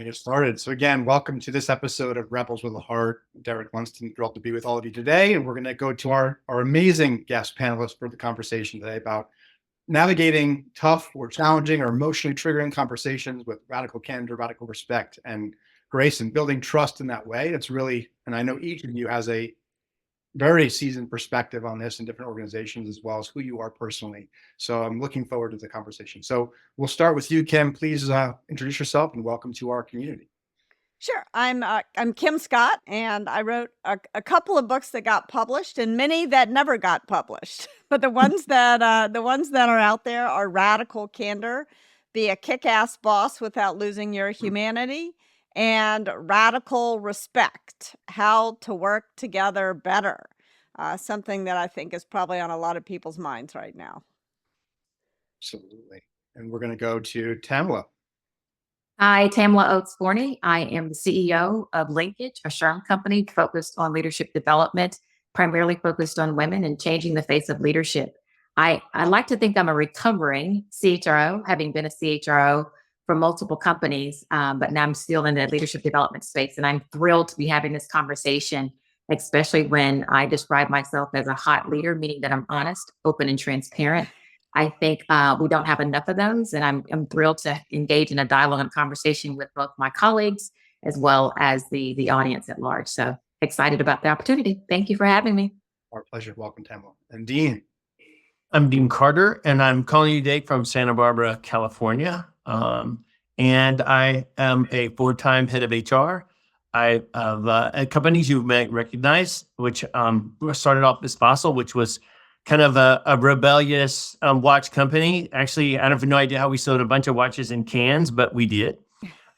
get started. So again, welcome to this episode of Rebels with a Heart. Derek Lunston, thrilled to be with all of you today. And we're going to go to our amazing guest panelists for the conversation today about navigating tough or challenging or emotionally triggering conversations with radical candor, radical respect, and grace, and building trust in that way. It's really, and I know each of you has a very seasoned perspective on this in different organizations, as well as who you are personally. So I'm looking forward to the conversation. So we'll start with you, Kim. Please introduce yourself and welcome to our community. Sure. I'm Kim Scott, and I wrote a couple of books that got published, and many that never got published. But the ones that are out there are Radical Candor, Be a Kick-Ass Boss Without Losing Your Humanity, and Radical Respect, How to Work Together Better. Something that I think is probably on a lot of people's minds right now. Absolutely. And we're going to go to Tamla. Hi, Tamla Oates-Forney. I am the CEO of Linkage, a SHRM company focused on leadership development, primarily focused on women and changing the face of leadership. I like to think I'm a recovering CHRO, having been a CHRO for multiple companies, but now I'm still in the leadership development space. And I'm thrilled to be having this conversation, especially when I describe myself as a hot leader, meaning that I'm honest, open, and transparent. I think we don't have enough of those, and I'm thrilled to engage in a dialogue and conversation with both my colleagues as well as the audience at large. So excited about the opportunity. Thank you for having me. Our pleasure. Welcome, Tamla. And Dean. I'm Dean Carter, and I'm calling you today from Santa Barbara, California. And I am a full-time head of HR. I have companies you may recognize, which started off as Fossil, which was kind of a rebellious watch company. Actually, I have no idea how we sold a bunch of watches in cans, but we did.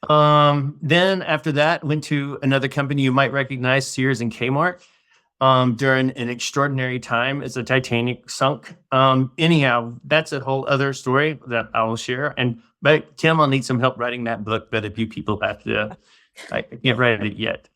Then after that, went to another company you might recognize, Sears and Kmart, during an extraordinary time as the Titanic sunk. Anyhow, that's a whole other story that I will share. But Tim, I'll need some help writing that book, but a few people have to, I can't write it yet.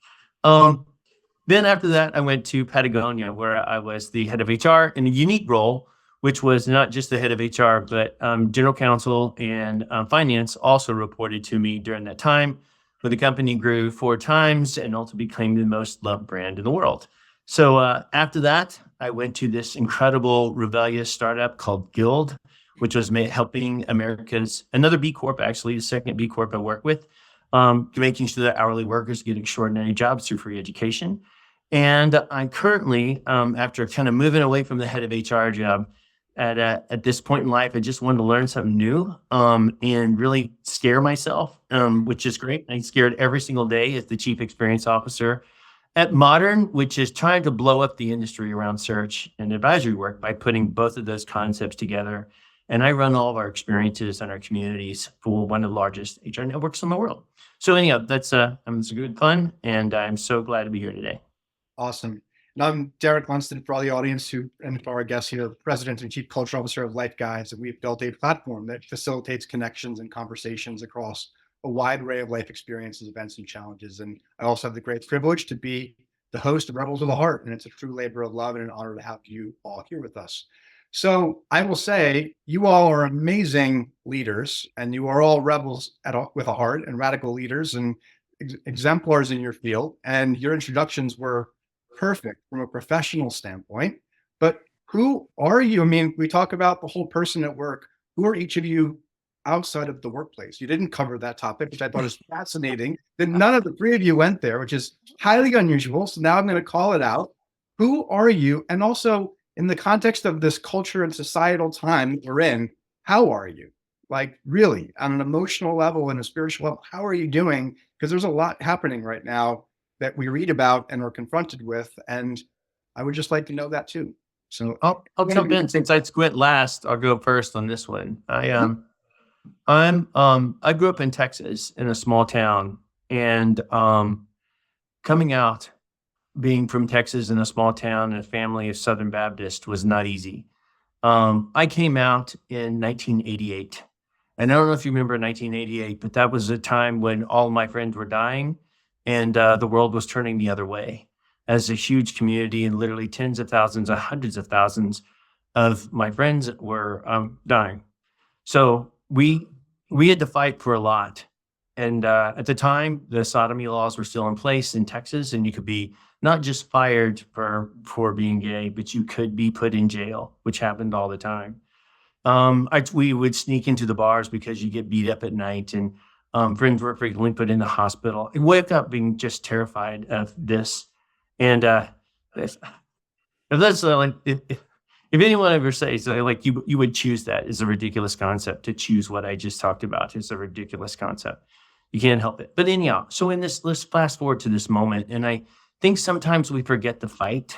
Then after that, I went to Patagonia, where I was the head of HR in a unique role, which was not just the head of HR, but general counsel and finance also reported to me during that time, where the company grew 4 times and ultimately became the most loved brand in the world. So after that, I went to this incredible rebellious startup called Guild, which was helping America's, another B Corp, actually, the second B Corp I work with, making sure that hourly workers get extraordinary jobs through free education. And I currently, after kind of moving away from the head of HR job, at this point in life, I just wanted to learn something new and really scare myself, which is great. I scared every single day as the chief experience officer at Modern, which is trying to blow up the industry around search and advisory work by putting both of those concepts together. And I run all of our experiences and our communities for one of the largest HR networks in the world. So anyhow, that's good fun, and I'm so glad to be here today. Awesome. And I'm Derek Lunston, for all the audience and for our guests here, President and Chief Culture Officer of Life Guides. And we've built a platform that facilitates connections and conversations across a wide array of life experiences, events, and challenges. And I also have the great privilege to be the host of Rebels with a Heart. And it's a true labor of love and an honor to have you all here with us. So I will say, you all are amazing leaders, and you are all rebels with a heart and radical leaders and exemplars in your field. And your introductions were perfect from a professional standpoint. But who are you? I mean, we talk about the whole person at work. Who are each of you outside of the workplace? You didn't cover that topic, which I thought was fascinating. Then none of the 3 of you went there, which is highly unusual. So now I'm going to call it out. Who are you? And also, in the context of this culture and societal time we're in, how are you? Like, really, on an emotional level and a spiritual level, how are you doing? Because there's a lot happening right now that we read about and are confronted with. And I would just like to know that too. So I'll jump in since I went last. I'll go first on this one. I grew up in Texas in a small town, and coming out, being from Texas in a small town and a family of Southern Baptist was not easy. I came out in 1988. And I don't know if you remember 1988, but that was a time when all of my friends were dying and the world was turning the other way. As a huge community, and literally tens of thousands and hundreds of thousands of my friends were dying. So we had to fight for a lot. And at the time, the sodomy laws were still in place in Texas, and you could be not just fired for being gay, but you could be put in jail, which happened all the time. We would sneak into the bars because you get beat up at night, and friends were frequently put in the hospital. I wake up being just terrified of this. And if that's like, if anyone ever says like you would choose that is a ridiculous concept, to choose what I just talked about is a ridiculous concept. You can't help it. But anyhow, so in this, let's fast forward to this moment. And I think sometimes we forget the fight.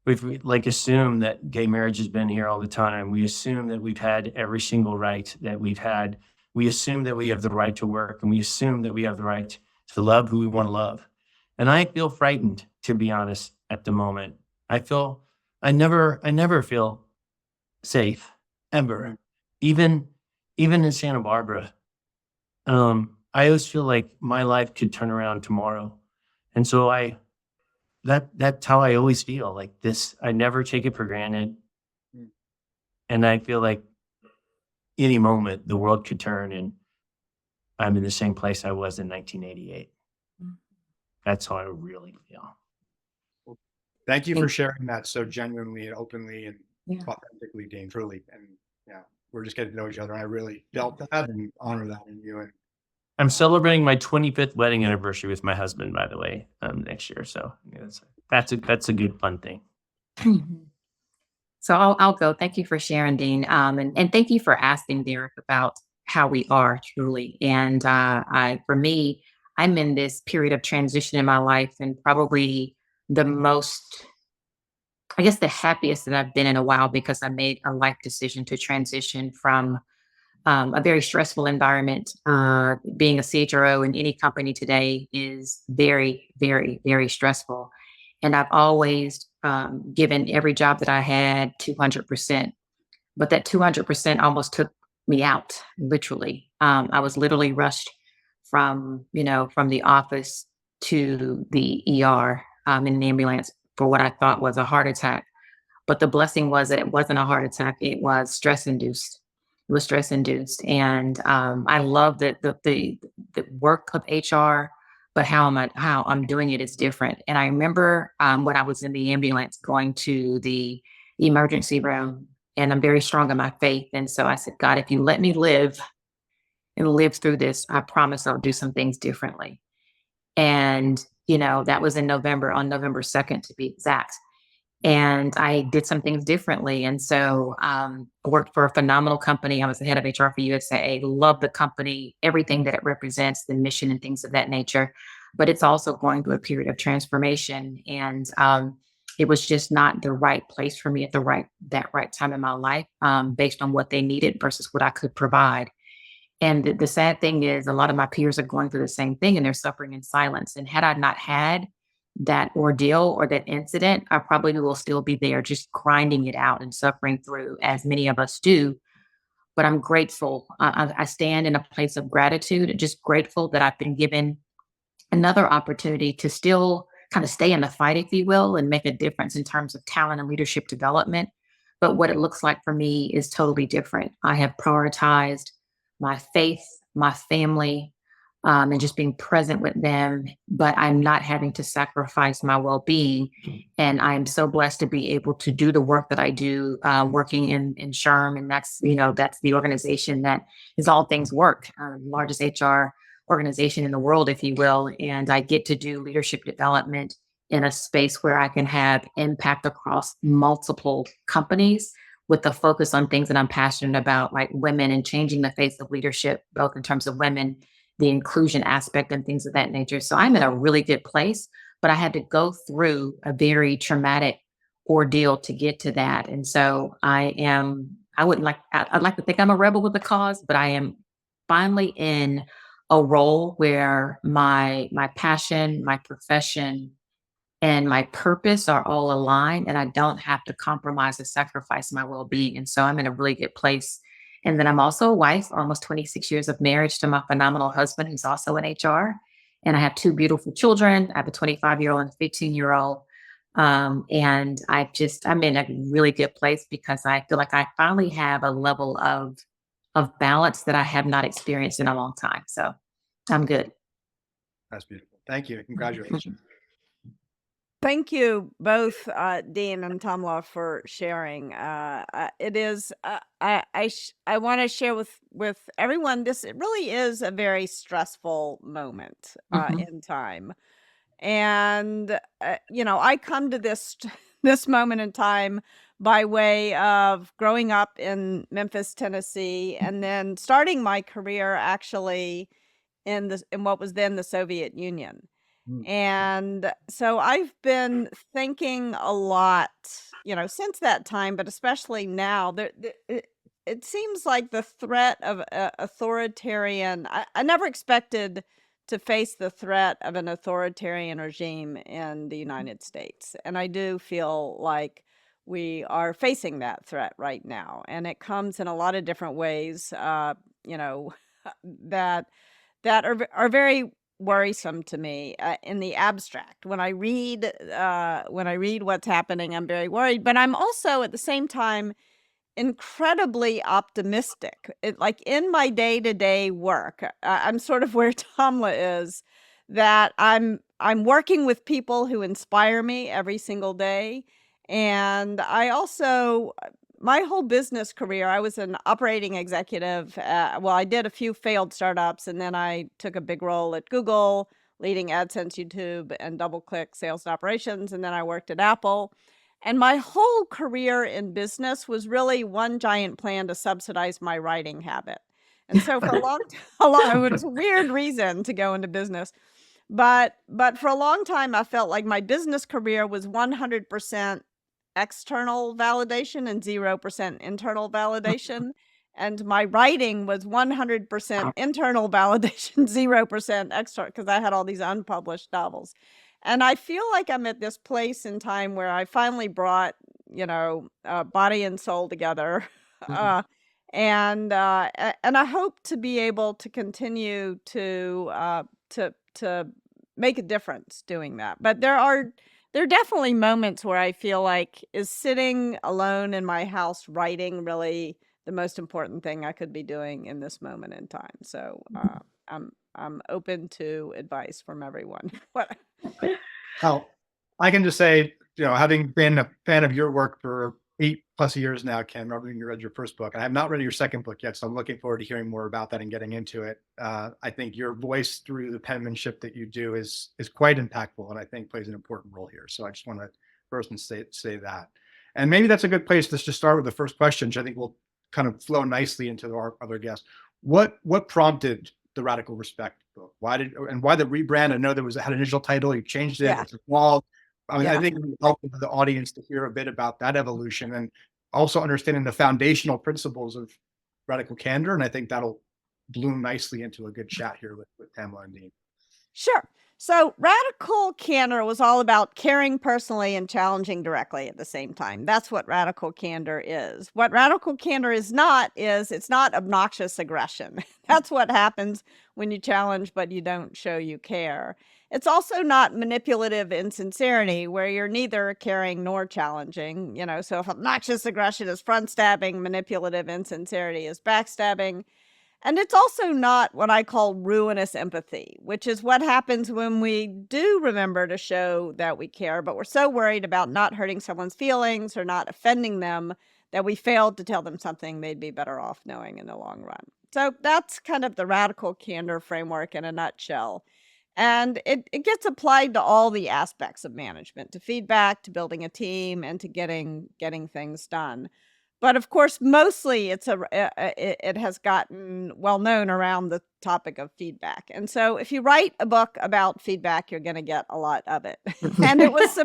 We like assume that gay marriage has been here all the time. We assume that we've had every single right that we've had. We assume that we have the right to work, and we assume that we have the right to love who we want to love. And I feel frightened, to be honest, at the moment. I never feel safe, ever. Even in Santa Barbara. I always feel like my life could turn around tomorrow. And so that's how I always feel, like this. I never take it for granted. And I feel like any moment the world could turn and I'm in the same place I was in 1988. That's how I really feel. Thank you for sharing that so genuinely and openly and Yeah. authentically, Dean, truly. And yeah, we're just getting to know each other. I really felt that and honor that in you. And I'm celebrating my 25th wedding anniversary with my husband, by the way, next year. So yeah, that's a good fun thing. So I'll go. Thank you for sharing, Dean. And thank you for asking, Derek, about how we are truly. And for me, I'm in this period of transition in my life, and probably the most, I guess, the happiest that I've been in a while, because I made a life decision to transition from a very stressful environment. Being a CHRO in any company today is very, very, very stressful. And I've always given every job that I had 200%, but that 200% almost took me out, literally. I was literally rushed from the office to the ER in an ambulance for what I thought was a heart attack. But the blessing was that it wasn't a heart attack. It was stress induced. It was stress induced. And I love that the work of HR, but how I'm doing it is different. And I remember when I was in the ambulance going to the emergency room, and I'm very strong in my faith. And so I said, God, if you let me live and live through this, I promise I'll do some things differently. And, that was in November, on November 2nd, to be exact. And I did some things differently. And so I worked for a phenomenal company. I was the head of HR for USA. Love the company, everything that it represents, the mission and things of that nature. But it's also going through a period of transformation. And it was just not the right place for me at that right time in my life, based on what they needed versus what I could provide. And the sad thing is, a lot of my peers are going through the same thing, and they're suffering in silence. And had I not had that ordeal or that incident, I probably will still be there, just grinding it out and suffering through, as many of us do. But I'm grateful. I stand in a place of gratitude, just grateful that I've been given another opportunity to still kind of stay in the fight, if you will, and make a difference in terms of talent and leadership development. But what it looks like for me is totally different. I have prioritized my faith, my family, and just being present with them, but I'm not having to sacrifice my well-being. And I'm so blessed to be able to do the work that I do, working in SHRM. And that's the organization that is all things work, largest HR organization in the world, if you will. And I get to do leadership development in a space where I can have impact across multiple companies, with the focus on things that I'm passionate about, like women and changing the face of leadership, both in terms of women, the inclusion aspect, and things of that nature. So I'm in a really good place, but I had to go through a very traumatic ordeal to get to that. And so I'd like to think I'm a rebel with the cause, but I am finally in a role where my passion, my profession, and my purpose are all aligned, and I don't have to compromise or sacrifice my well-being. And so I'm in a really good place. And then I'm also a wife, almost 26 years of marriage to my phenomenal husband, who's also in HR. And I have two beautiful children. I have a 25-year-old and a 15-year-old. And I'm in a really good place, because I feel like I finally have a level of balance that I have not experienced in a long time. So I'm good. That's beautiful. Thank you. Congratulations. Thank you both, Dean and Tamla, for sharing. It is, I want to share with everyone, this it really is a very stressful moment Mhm. in time. And, I come to this this moment in time by way of growing up in Memphis, Tennessee, and then starting my career actually in what was then the Soviet Union. Mm. And so I've been thinking a lot, since that time, but especially now. It seems like the threat of authoritarian. I never expected to face the threat of an authoritarian regime in the United States, and I do feel like we are facing that threat right now, and it comes in a lot of different ways. That are very worrisome to me in the abstract. When I read what's happening, I'm very worried, but I'm also at the same time incredibly optimistic. Like in my day-to-day work, I'm sort of where Tamla is, that I'm working with people who inspire me every single day. And I also my whole business career, I was an operating executive. Well, I did a few failed startups, and then I took a big role at Google, leading AdSense, YouTube, and DoubleClick sales and operations. And then I worked at Apple. And my whole career in business was really one giant plan to subsidize my writing habit. And so for a long it was a weird reason to go into business. But for a long time, I felt like my business career was 100% external validation and 0% internal validation. And my writing was 100% internal validation, 0% external, because I had all these unpublished novels. And I feel like I'm at this place in time where I finally brought, body and soul together. Mhm. And I hope to be able to continue to make a difference doing that. But there are definitely moments where I feel like, is sitting alone in my house writing really the most important thing I could be doing in this moment in time? So I'm open to advice from everyone. What? Well, I can just say, having been a fan of your work for 8+ years now, Kim, I've read your first book. I have not read your second book yet, so I'm looking forward to hearing more about that and getting into it. I think your voice through the penmanship that you do is quite impactful, and I think plays an important role here. So I just want to first and say that. And maybe that's a good place to just start with the first question, which I think will kind of flow nicely into our other guests. What prompted the Radical Respect book? Why the rebrand? I know had an initial title, you changed it, Yeah. it's evolved. I Yeah. think it would help the audience to hear a bit about that evolution and also understanding the foundational principles of radical candor. And I think that'll bloom nicely into a good chat here with Tamla and Dean. Sure. So radical candor was all about caring personally and challenging directly at the same time. That's what radical candor is. What radical candor is not is it's not obnoxious aggression. That's what happens when you challenge but you don't show you care. It's also not manipulative insincerity, where you're neither caring nor challenging. So if obnoxious aggression is front stabbing, manipulative insincerity is backstabbing. And it's also not what I call ruinous empathy, which is what happens when we do remember to show that we care, but we're so worried about not hurting someone's feelings or not offending them that we failed to tell them something they'd be better off knowing in the long run. So that's kind of the radical candor framework in a nutshell. And it gets applied to all the aspects of management, to feedback, to building a team, and to getting things done. But of course, mostly it has gotten well known around the topic of feedback. And so if you write a book about feedback, you're going to get a lot of it. And it was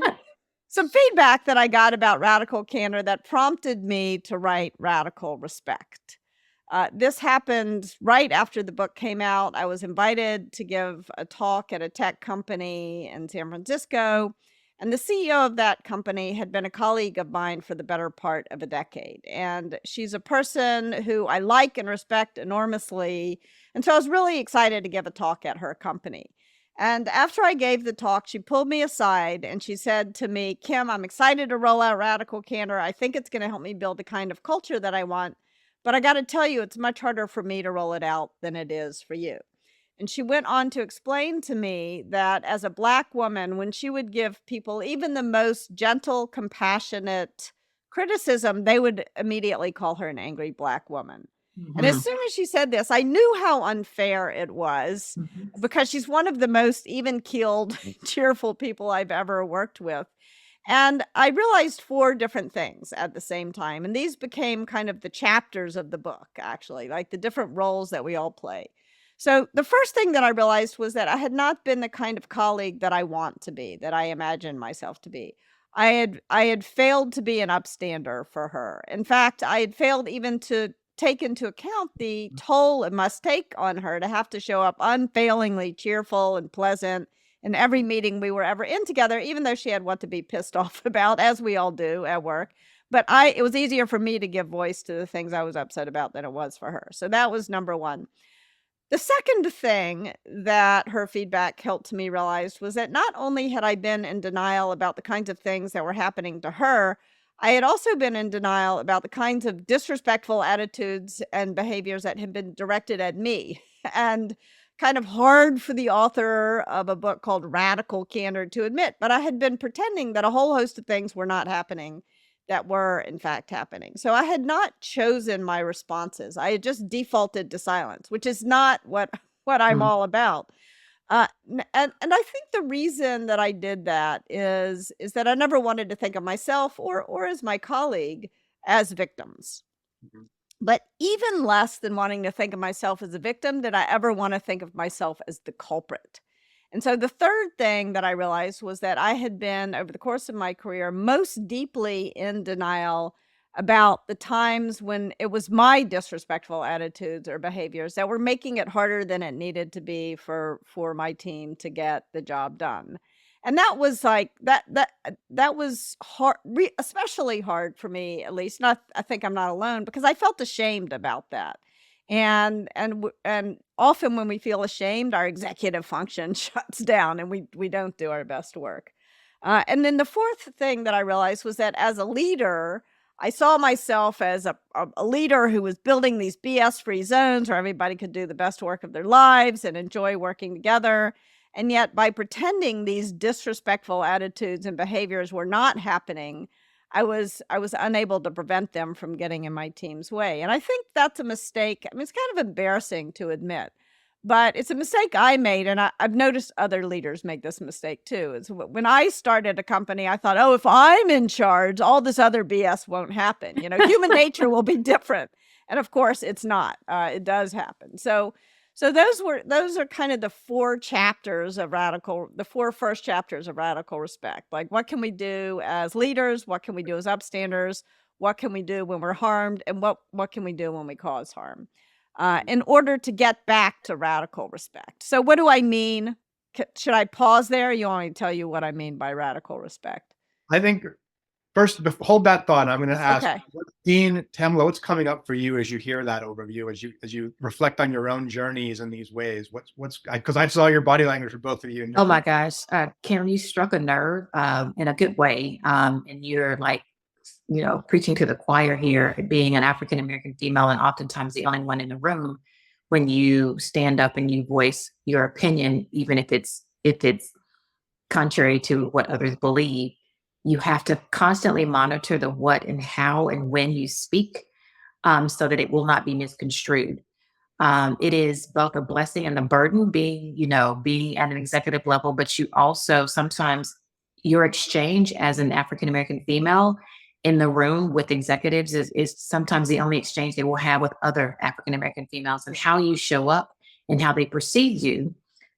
some feedback that I got about radical candor that prompted me to write Radical Respect. This happened right after the book came out. I was invited to give a talk at a tech company in San Francisco. And the CEO of that company had been a colleague of mine for the better part of a decade. And she's a person who I like and respect enormously. And so I was really excited to give a talk at her company. And after I gave the talk, she pulled me aside and she said to me, "Kim, I'm excited to roll out Radical Candor. I think it's going to help me build the kind of culture that I want. But I got to tell you, it's much harder for me to roll it out than it is for you." And she went on to explain to me that as a Black woman, when she would give people even the most gentle, compassionate criticism, they would immediately call her an angry Black woman. And as soon as she said this, I knew how unfair it was because she's one of the most even-keeled, cheerful people I've ever worked with. And I realized 4 different things at the same time. And these became kind of the chapters of the book, actually, like the different roles that we all play. So the first thing that I realized was that I had not been the kind of colleague that I want to be, that I imagine myself to be. I had failed to be an upstander for her. In fact, I had failed even to take into account the toll it must take on her to have to show up unfailingly cheerful and pleasant in every meeting we were ever in together, even though she had what to be pissed off about, as we all do at work. But it was easier for me to give voice to the things I was upset about than it was for her. So that was number one. The second thing that her feedback helped me realize was that not only had I been in denial about the kinds of things that were happening to her, I had also been in denial about the kinds of disrespectful attitudes and behaviors that had been directed at me. And kind of hard for the author of a book called Radical Candor to admit, but I had been pretending that a whole host of things were not happening that were in fact happening. So I had not chosen my responses. I had just defaulted to silence, which is not what I'm all about. And I think the reason that I did that is that I never wanted to think of myself or as my colleague as victims. But even less than wanting to think of myself as a victim did I ever want to think of myself as the culprit. And so the third thing that I realized was that I had been, over the course of my career, most deeply in denial about the times when it was my disrespectful attitudes or behaviors that were making it harder than it needed to be for my team to get the job done. And that was like that was hard, especially hard for me, at least. Not, I think I'm not alone, because I felt ashamed about that. And often when we feel ashamed, our executive function shuts down and we don't do our best work. And then the fourth thing that I realized was that as a leader, I saw myself as a leader who was building these BS-free zones where everybody could do the best work of their lives and enjoy working together. And yet, by pretending these disrespectful attitudes and behaviors were not happening, I was unable to prevent them from getting in my team's way. And I think that's a mistake. I mean, it's kind of embarrassing to admit, but it's a mistake I made, and I've noticed other leaders make this mistake too. It's when I started a company, I thought, oh, if I'm in charge, all this other BS won't happen. You know, human nature will be different. And of course, it's not. It does happen. So those are kind of the 4 chapters of the 4 first chapters of Radical Respect. Like, what can we do as leaders? What can we do as upstanders? What can we do when we're harmed? And what can we do when we cause harm? In order to get back to radical respect. So what do I mean? Should I pause there? Or you want me to tell you what I mean by radical respect? I think first, hold that thought. I'm going to ask, Okay. Dean, Tamla, what's coming up for you as you hear that overview, as you reflect on your own journeys in these ways? What's because I saw your body language for both of you. Oh my gosh, Karen, you struck a nerve in a good way. And you're like, preaching to the choir here, being an African American female and oftentimes the only one in the room. When you stand up and you voice your opinion, even if it's contrary to what others believe, you have to constantly monitor the what and how and when you speak, so that it will not be misconstrued. It is both a blessing and a burden being at an executive level, but you also sometimes your exchange as an African American female in the room with executives is sometimes the only exchange they will have with other African American females, and how you show up and how they perceive you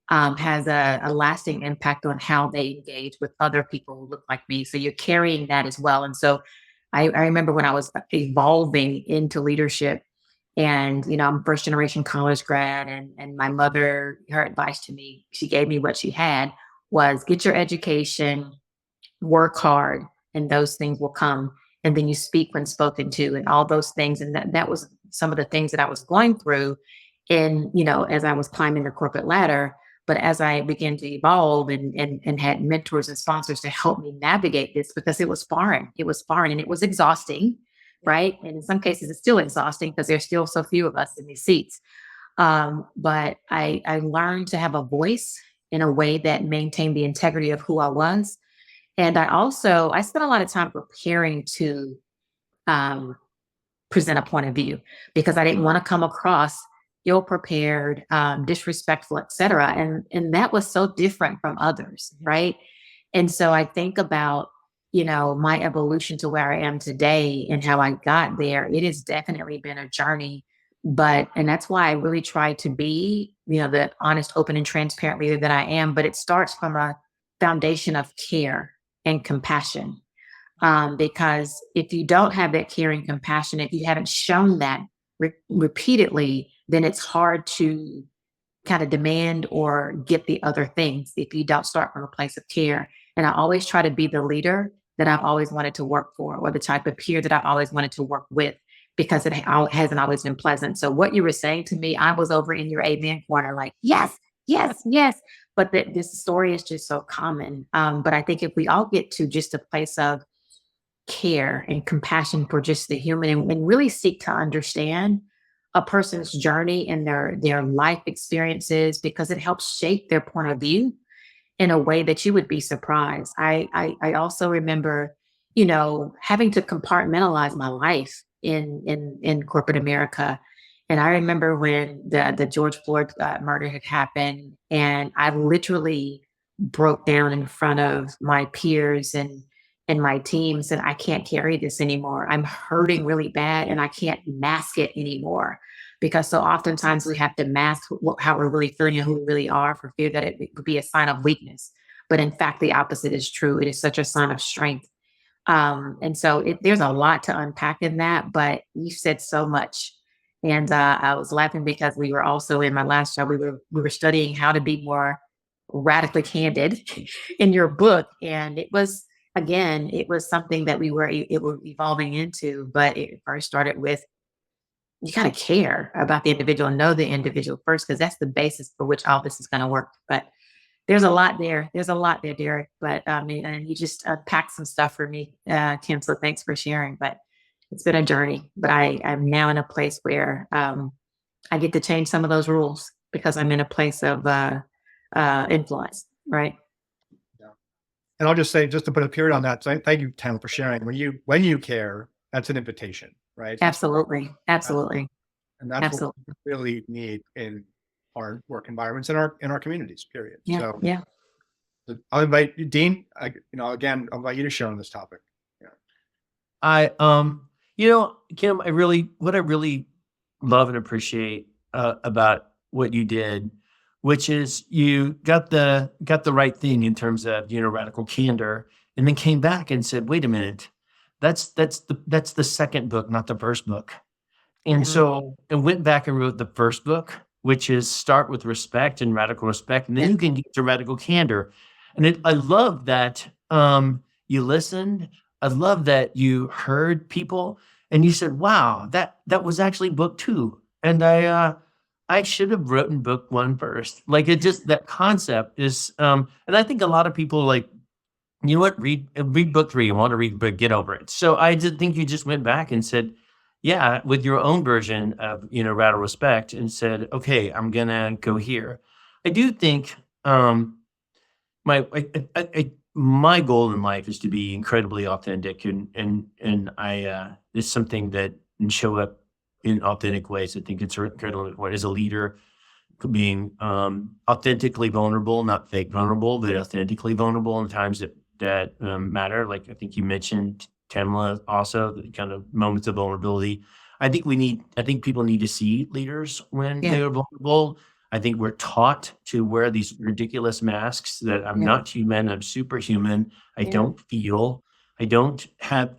has a lasting impact on how they engage with other people who look like me. So you're carrying that as well. And so I remember when I was evolving into leadership, and I'm first generation college grad, and my mother, her advice to me, she gave me what she had, was get your education, work hard, and those things will come. And then you speak when spoken to, and all those things. And that was some of the things that I was going through as I was climbing the corporate ladder. But as I began to evolve and had mentors and sponsors to help me navigate this, because it was foreign and it was exhausting, right? And in some cases it's still exhausting because there's still so few of us in these seats. But I learned to have a voice in a way that maintained the integrity of who I was. And I spent a lot of time preparing to um, present a point of view because I didn't want to come across ill prepared, disrespectful, etc. And that was so different from others, right? And so I think about, my evolution to where I am today and how I got there. It has definitely been a journey, and that's why I really try to be, the honest, open, and transparent leader that I am. But it starts from a foundation of care and compassion. Because if you don't have that care and compassion, if you haven't shown that repeatedly, then it's hard to kind of demand or get the other things if you don't start from a place of care. And I always try to be the leader that I've always wanted to work for, or the type of peer that I've always wanted to work with, because it hasn't always been pleasant. So what you were saying to me, I was over in your amen corner, like, yes, yes, yes. But this story is just so common. But I think if we all get to just a place of care and compassion for just the human, and really seek to understand a person's journey and their life experiences, because it helps shape their point of view in a way that you would be surprised. I also remember, having to compartmentalize my life in corporate America. And I remember when the George Floyd murder had happened, and I literally broke down in front of my peers and my team, said, I can't carry this anymore. I'm hurting really bad and I can't mask it anymore. Because so oftentimes we have to mask how we're really feeling and who we really are, for fear that it would be a sign of weakness. But in fact, the opposite is true. It is such a sign of strength. And so there's a lot to unpack in that, but you said so much. And I was laughing because we were also, in my last job, we were studying how to be more radically candid in your book. And it was something that we were evolving into, but it first started with, you got to care about the individual and know the individual first, because that's the basis for which all this is going to work. But there's a lot there. Derek. But and you just unpacked some stuff for me, Kim. So thanks for sharing. But it's been a journey. But I'm now in a place where I get to change some of those rules, because I'm in a place of influence, right? Yeah. And I'll just say, just to put a period on that, so thank you, Tamla, for sharing. When you care, that's an invitation, right? Absolutely. And that's what we really need in our work environments, in our communities, period. Yeah. So Yeah. I'll invite you, Dean, again, I'll invite you to share on this topic. I, Kim, what I really love and appreciate about what you did, which is you got the right thing in terms of, radical candor, and then came back and said, wait a minute, that's the second book, not the first book. And so, and went back and wrote the first book, which is Start with Respect and Radical Respect, and then you can get to Radical Candor. And I love that you listened. I love that you heard people and you said, wow, that was actually book 2. And I should have written book 1 first. Like, it just, that concept is, and I think a lot of people like, you know what, read book 3. You want to read, but get over it. So I did think you just went back and said, yeah, with your own version of, Radical Respect, and said, okay, I'm going to go here. I do think, my goal in life is to be incredibly authentic, and I it's something that can show up in authentic ways. I think it's incredibly important as a leader, being authentically vulnerable, not fake vulnerable, but authentically vulnerable in times that matter. Like I think you mentioned, Tamla, also the kind of moments of vulnerability. I think people need to see leaders when they are vulnerable. I think we're taught to wear these ridiculous masks that I'm not human, I'm superhuman. I don't feel, I don't have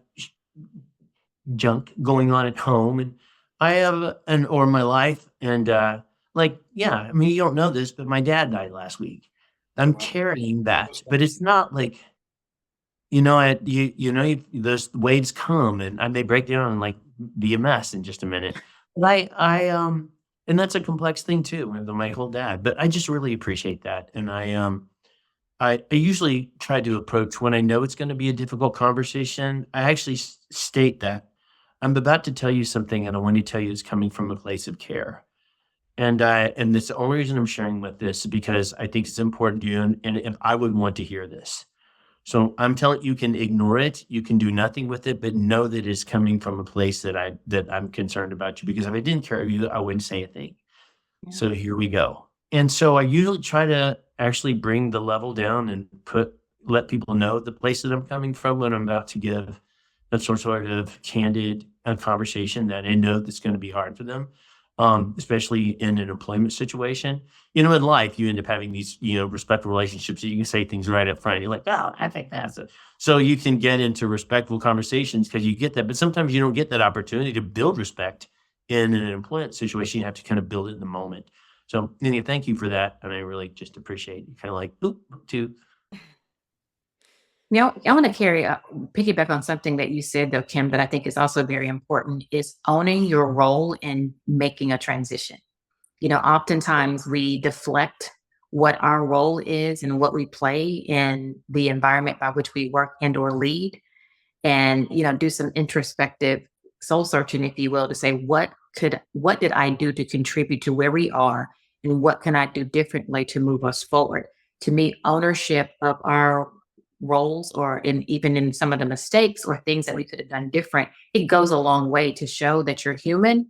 junk going on at home, and I have or my life. And you don't know this, but my dad died last week. I'm carrying that, but it's not like, those waves come and I may break down and like be a mess in just a minute. But and that's a complex thing too, with my whole dad. But I just really appreciate that. And I usually try to approach when I know it's going to be a difficult conversation. I actually state that I'm about to tell you something, and I want to tell you it's coming from a place of care. And this, the only reason I'm sharing with this is because I think it's important to you, and I would want to hear this. So I'm telling you, can ignore it, you can do nothing with it, but know that it's coming from a place that I'm concerned about you. Because if I didn't care of you, I wouldn't say a thing. Yeah. So here we go. And so I usually try to actually bring the level down and let people know the place that I'm coming from when I'm about to give that sort of candid conversation that I know that's going to be hard for them, especially in an employment situation. In life, you end up having these, respectful relationships that you can say things right up front. You're like, oh, I think that's it. So you can get into respectful conversations because you get that. But sometimes you don't get that opportunity to build respect in an employment situation. You have to kind of build it in the moment. So anyway, thank you for that. And I really just appreciate you kind of like, boop, to. I want to piggyback on something that you said, though, Kim, that I think is also very important, is owning your role in making a transition. Oftentimes we deflect what our role is and what we play in the environment by which we work and or lead, and, do some introspective soul searching, if you will, to say, what did I do to contribute to where we are, and what can I do differently to move us forward? To me, ownership of our roles, or even in some of the mistakes or things that we could have done different, it goes a long way to show that you're human,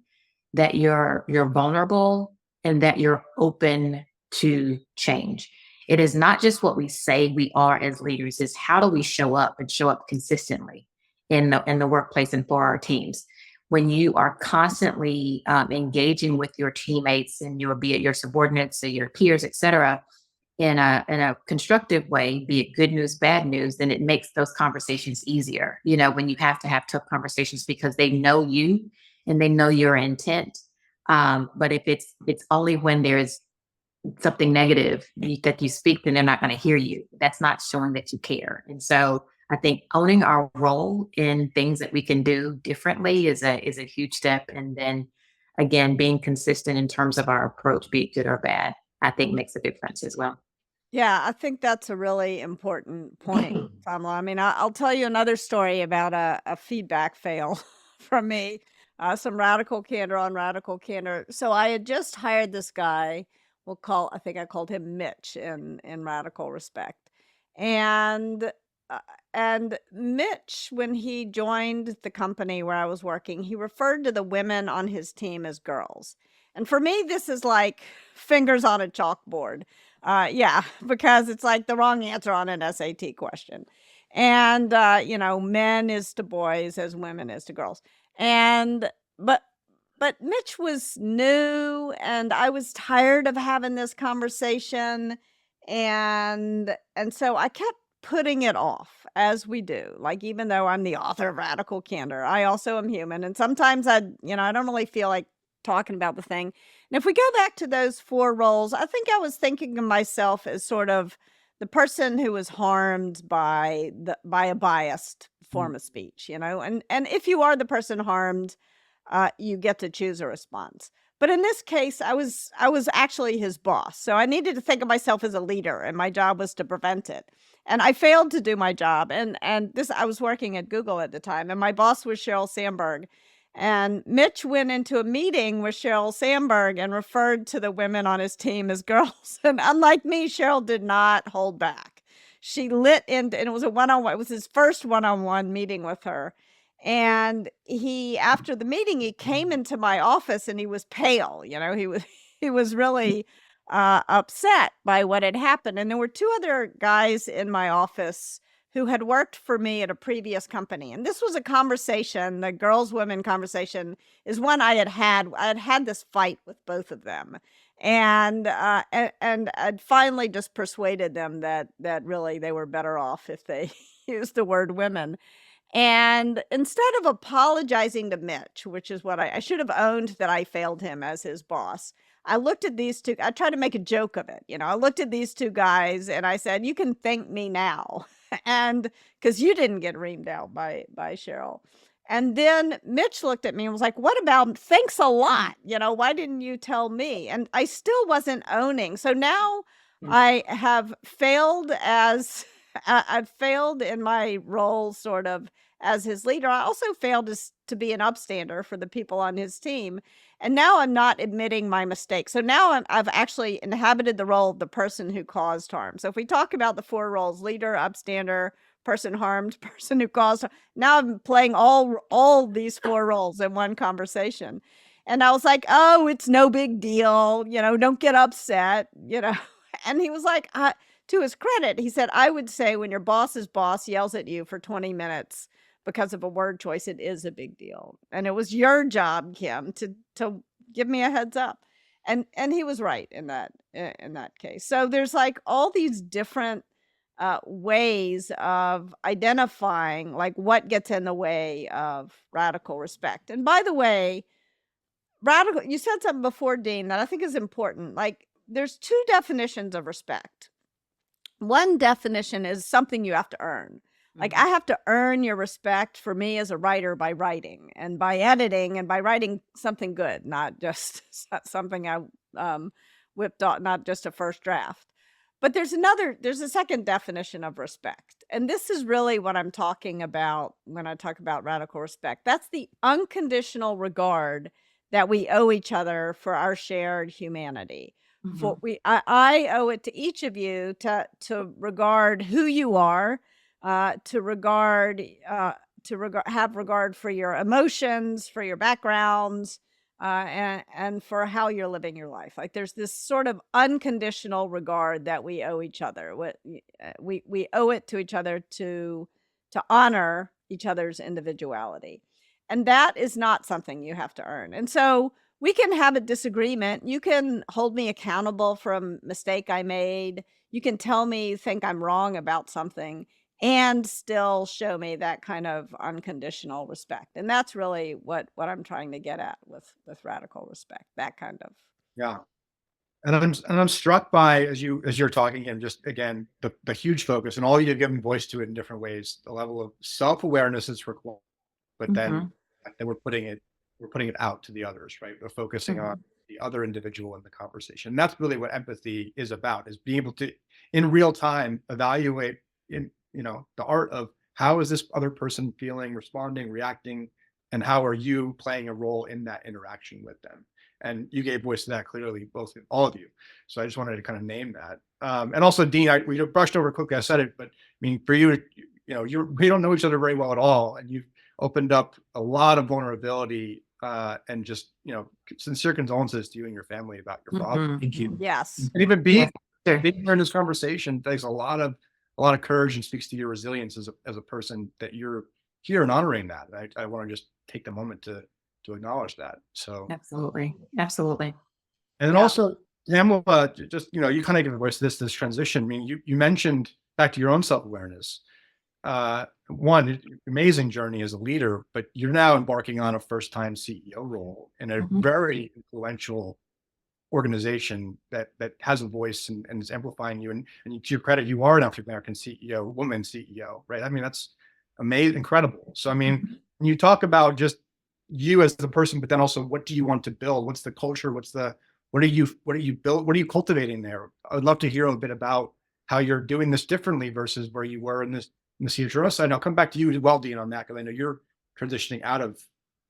that you're vulnerable, and that you're open to change. It is not just what we say we are as leaders, it's how do we show up and show up consistently in the workplace and for our teams. When you are constantly engaging with your teammates, and be it your subordinates or your peers, et cetera, in a constructive way, be it good news, bad news, then it makes those conversations easier. When you have to have tough conversations because they know you and they know your intent. But if it's only when there's something negative that you speak, then they're not going to hear you. That's not showing that you care. And so I think owning our role in things that we can do differently is a huge step. And then again, being consistent in terms of our approach, be it good or bad, I think makes a difference as well. Yeah, I think that's a really important point, Tamla. I mean, I'll tell you another story about a feedback fail from me. Some radical candor on radical candor. So I had just hired this guy. I think I called him Mitch in radical respect, and uh, and Mitch, when he joined the company where I was working, he referred to the women on his team as girls. And for me, this is like fingers on a chalkboard. Yeah, because it's like the wrong answer on an SAT question. And, men is to boys as women is to girls. And, but Mitch was new, and I was tired of having this conversation. And so I kept putting it off, as we do. Like, even though I'm the author of Radical Candor, I also am human. And sometimes I don't really feel like talking about the thing. And if we go back to those 4 roles, I think I was thinking of myself as sort of the person who was harmed by a biased form of speech, and if you are the person harmed, you get to choose a response. But in this case, I was actually his boss. So I needed to think of myself as a leader, and my job was to prevent it. And I failed to do my job. And I was working at Google at the time, and my boss was Sheryl Sandberg. And Mitch went into a meeting with Sheryl Sandberg and referred to the women on his team as girls. And unlike me, Sheryl did not hold back. She lit into, and it was a one-on-one. It was his first one-on-one meeting with her. And after the meeting, he came into my office and he was pale. He was really upset by what had happened. And there were 2 other guys in my office who had worked for me at a previous company. And this was a conversation, the girls-women conversation is one I had had. I had had this fight with both of them. And I'd finally just persuaded them that really they were better off if they used the word women. And instead of apologizing to Mitch, which is what I should have owned that I failed him as his boss, I looked at these 2. I tried to make a joke of it. I looked at these 2 guys and I said, "You can thank me now." And because you didn't get reamed out by Sheryl. And then Mitch looked at me and was like, "What about thanks a lot? Why didn't you tell me?" And I still wasn't owning. So now I have failed as I failed in my role sort of as his leader. I also failed to be an upstander for the people on his team. And now I'm not admitting my mistake. So now I've actually inhabited the role of the person who caused harm. So if we talk about the 4 roles, leader, upstander, person harmed, person who caused harm, now I'm playing all these 4 roles in one conversation. And I was like, oh, it's no big deal. Don't get upset. And he was like, to his credit, he said, I would say when your boss's boss yells at you for 20 minutes because of a word choice, it is a big deal. And it was your job, Kim, to give me a heads up. And he was right in that case. So there's like all these different ways of identifying like what gets in the way of radical respect. And by the way, you said something before, Dean, that I think is important. Like there's 2 definitions of respect. One definition is something you have to earn. Like I have to earn your respect for me as a writer by writing and by editing and by writing something good, not just something I whipped out, not just a first draft. But there's a second definition of respect. And this is really what I'm talking about when I talk about radical respect. That's the unconditional regard that we owe each other for our shared humanity. I owe it to each of you to regard who you are, to have regard for your emotions, for your backgrounds, and for how you're living your life. Like there's this sort of unconditional regard that we owe each other. We owe it to each other to honor each other's individuality, and that is not something you have to earn. And so we can have a disagreement. You can hold me accountable for a mistake I made. You can tell me you think I'm wrong about something and still show me that kind of unconditional respect. And that's really what I'm trying to get at with radical respect, that kind of. Yeah. And I'm struck by, as you're talking, and just again, the huge focus, and all you've given voice to it in different ways, the level of self-awareness is required, but then we're putting it out to the others, right? We're focusing on the other individual in the conversation. And that's really what empathy is about, is being able to, in real time, evaluate the art of how is this other person feeling, responding, reacting, and how are you playing a role in that interaction with them? And you gave voice to that clearly, all of you. So I just wanted to kind of name that. And also, Dean, we brushed over quickly. I said it, but I mean, for you, we don't know each other very well at all, and you've opened up a lot of vulnerability and just sincere condolences to you and your family about your father. Thank you. Yes. And even being here in this conversation takes a lot of courage and speaks to your resilience as a person, that you're here and honoring that. I want to just take the moment to acknowledge that. So Absolutely. and then also, Tamla, just you kind of give a voice to this transition. I mean, you mentioned back to your own self-awareness. One amazing journey as a leader, but you're now embarking on a first-time CEO role in a very influential organization that has a voice and is amplifying you. And to your credit, you are an African American CEO, woman CEO, right? I mean, that's amazing, incredible. So I mean, when you talk about just you as the person, but then also what do you want to build? What's the culture? What are you cultivating there? I would love to hear a bit about how you're doing this differently versus where you were in the SHRM side. And I'll come back to you as well, Dean, on that, because I know you're transitioning out of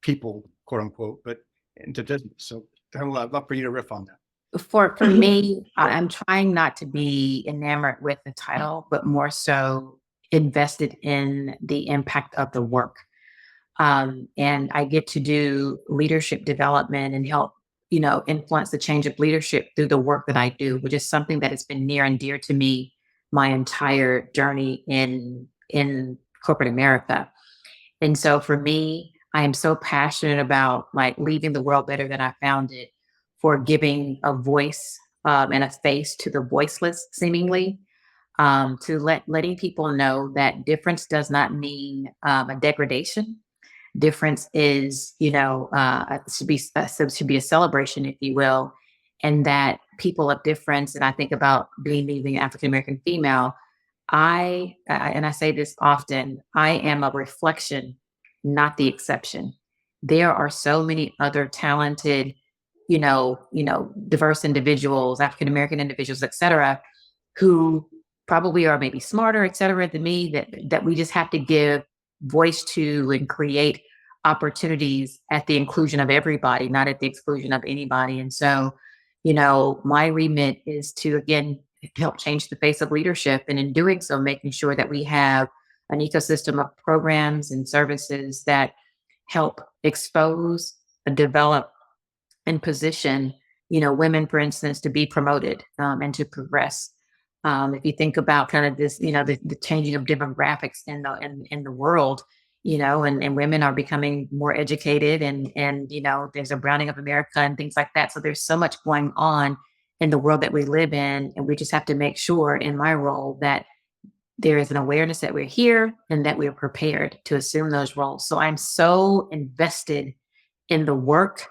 people, quote unquote, but into business. So I'd love for you to riff on that. For me, I'm trying not to be enamored with the title, but more so invested in the impact of the work. And I get to do leadership development and help, influence the change of leadership through the work that I do, which is something that has been near and dear to me my entire journey in corporate America. And so for me, I am so passionate about like leaving the world better than I found it, for giving a voice and a face to the voiceless, seemingly, to letting people know that difference does not mean a degradation. Difference is, should be a celebration, if you will, and that people of difference. And I think about being the African American female. And I say this often, I am a reflection, not the exception. There are so many other talented, diverse individuals, African American individuals, et cetera, who probably are maybe smarter, et cetera, than me, that we just have to give voice to and create opportunities at the inclusion of everybody, not at the exclusion of anybody. And so, my remit is to, again, help change the face of leadership. And in doing so, making sure that we have an ecosystem of programs and services that help expose and develop and position, women, for instance, to be promoted and to progress. If you think about kind of this, the changing of demographics in the world, and women are becoming more educated, and there's a browning of America and things like that. So there's so much going on in the world that we live in, and we just have to make sure, in my role, that there is an awareness that we're here and that we're prepared to assume those roles. So I'm so invested in the work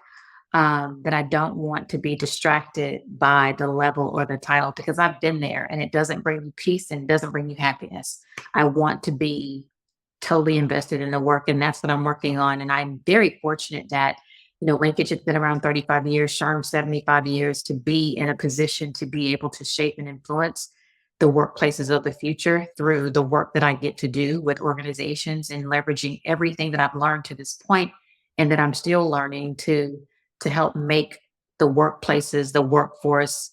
that I don't want to be distracted by the level or the title, because I've been there and it doesn't bring you peace and doesn't bring you happiness. I want to be totally invested in the work, and that's what I'm working on. And I'm very fortunate that, Linkage has been around 35 years, SHRM 75 years, to be in a position to be able to shape and influence the workplaces of the future through the work that I get to do with organizations, and leveraging everything that I've learned to this point and that I'm still learning to help make the workplaces, the workforce,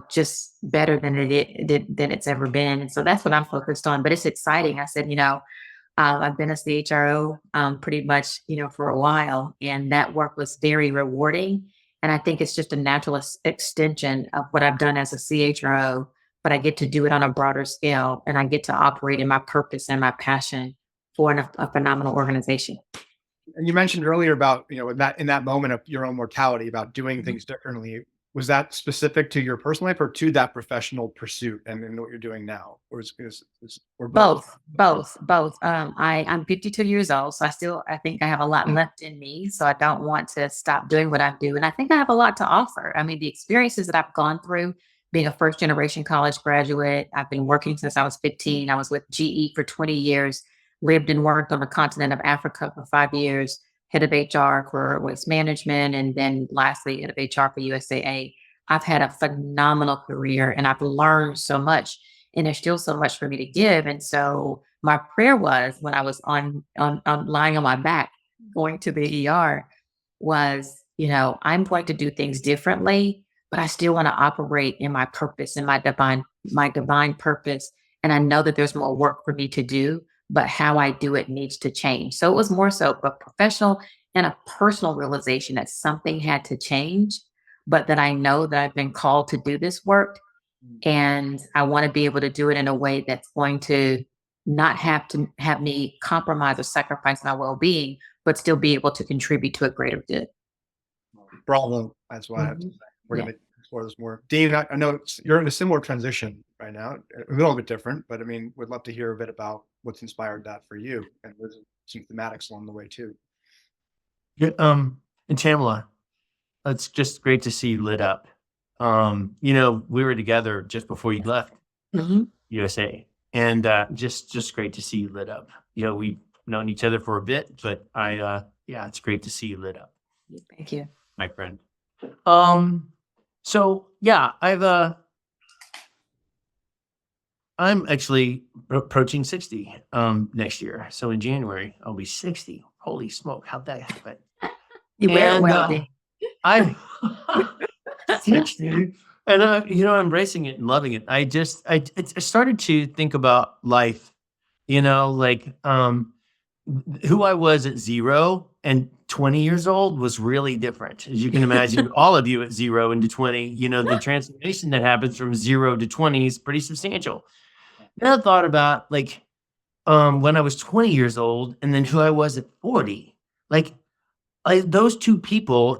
just better than than it's ever been. And so that's what I'm focused on. But it's exciting. I said, I've been a CHRO pretty much, for a while, and that work was very rewarding. And I think it's just a natural extension of what I've done as a CHRO, but I get to do it on a broader scale, and I get to operate in my purpose and my passion for a phenomenal organization. And you mentioned earlier about, in that moment of your own mortality, about doing things differently. Was that specific to your personal life or to that professional pursuit and what you're doing now? Or or both? Both. I'm 52 years old, so I think I have a lot left in me. So I don't want to stop doing what I do. And I think I have a lot to offer. I mean, the experiences that I've gone through, being a first generation college graduate, I've been working since I was 15. I was with GE for 20 years, lived and worked on the continent of Africa for 5 years, head of HR for Waste Management, and then lastly, head of HR for USAA. I've had a phenomenal career, and I've learned so much, and there's still so much for me to give. And so my prayer was, when I was on lying on my back, going to the ER, was, I'm going to do things differently, but I still want to operate in my purpose and my divine purpose. And I know that there's more work for me to do, but how I do it needs to change. So it was more so a professional and a personal realization that something had to change, but that I know that I've been called to do this work. And I want to be able to do it in a way that's going to not have to have me compromise or sacrifice my well-being, but still be able to contribute to a greater good. Bravo. That's why I have to say. We're going to explore this more. Dean, I know you're in a similar transition right now, a little bit different, but I mean, would love to hear a bit about what's inspired that for you, and there's some thematics along the way too. Yeah, and Tamla, it's just great to see you lit up. We were together just before you left USA, and just great to see you lit up. We've known each other for a bit, but it's great to see you lit up. Thank you, my friend. So yeah, I'm actually approaching 60 next year. So in January, I'll be 60. Holy smoke, how'd that happen? You wear it well. I'm 60. And I'm embracing it and loving it. I started to think about life, who I was at 0 and 20 years old was really different. As you can imagine, all of you at 0 into 20, the transformation that happens from 0 to 20 is pretty substantial. Then I thought about when I was 20 years old and then who I was at 40. Those two people,